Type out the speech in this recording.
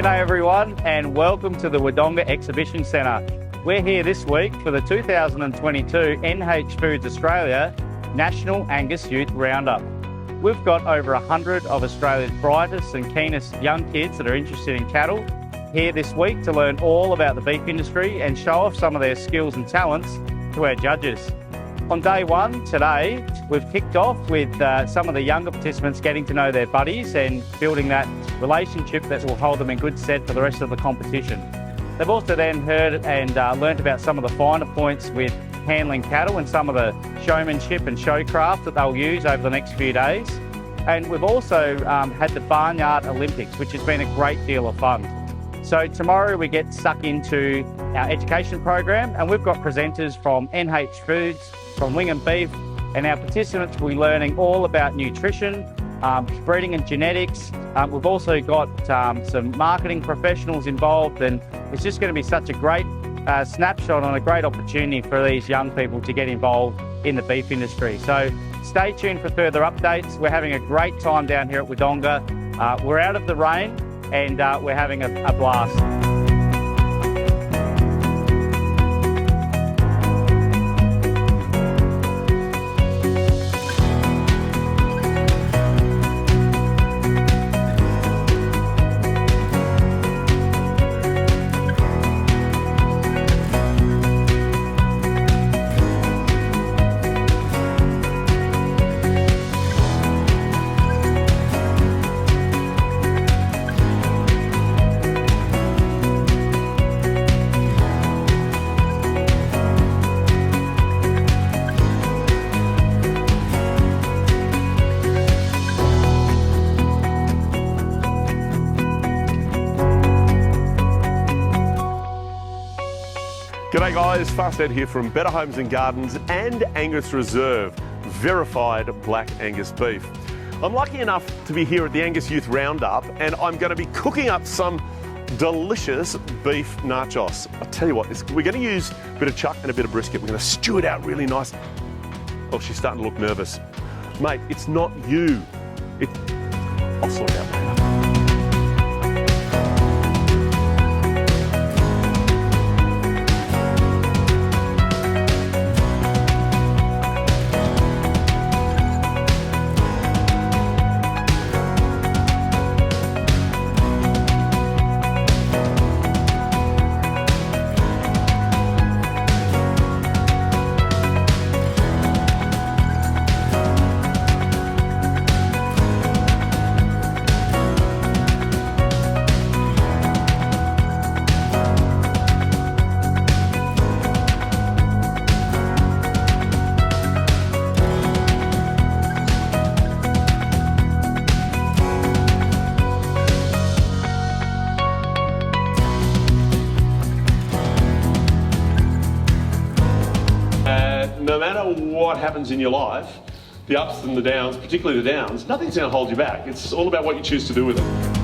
G'day everyone and welcome to the Wodonga Exhibition Centre. We're here this week for the 2022 NH Foods Australia National Angus Youth Roundup. We've got over 100 of Australia's brightest and keenest young kids that are interested in cattle here this week to learn all about the beef industry and show off some of their skills and talents to our judges. On day one today, we've kicked off with some of the younger participants getting to know their buddies and building that relationship that will hold them in good stead for the rest of the competition. They've also then heard and learnt about some of the finer points with handling cattle and some of the showmanship and showcraft that they'll use over the next few days. And we've also had the Barnyard Olympics, which has been a great deal of fun. So tomorrow we get stuck into our education program and we've got presenters from NH Foods, from Wing and Beef, and our participants will be learning all about nutrition, breeding and genetics. We've also got some marketing professionals involved, and it's just going to be such a great snapshot and a great opportunity for these young people to get involved in the beef industry. So stay tuned for further updates. We're having a great time down here at Wodonga. We're out of the rain and we're having a blast. G'day guys, Fast Ed here from Better Homes and Gardens and Angus Reserve, verified black Angus beef. I'm lucky enough to be here at the Angus Youth Roundup and I'm going to be cooking up some delicious beef nachos. I'll tell you what, we're going to use a bit of chuck and a bit of brisket. We're going to stew it out really nice. Oh, she's starting to look nervous. Mate, it's not you. I'll sort it out later. No matter what happens in your life, the ups and the downs, particularly the downs, nothing's going to hold you back. It's all about what you choose to do with it.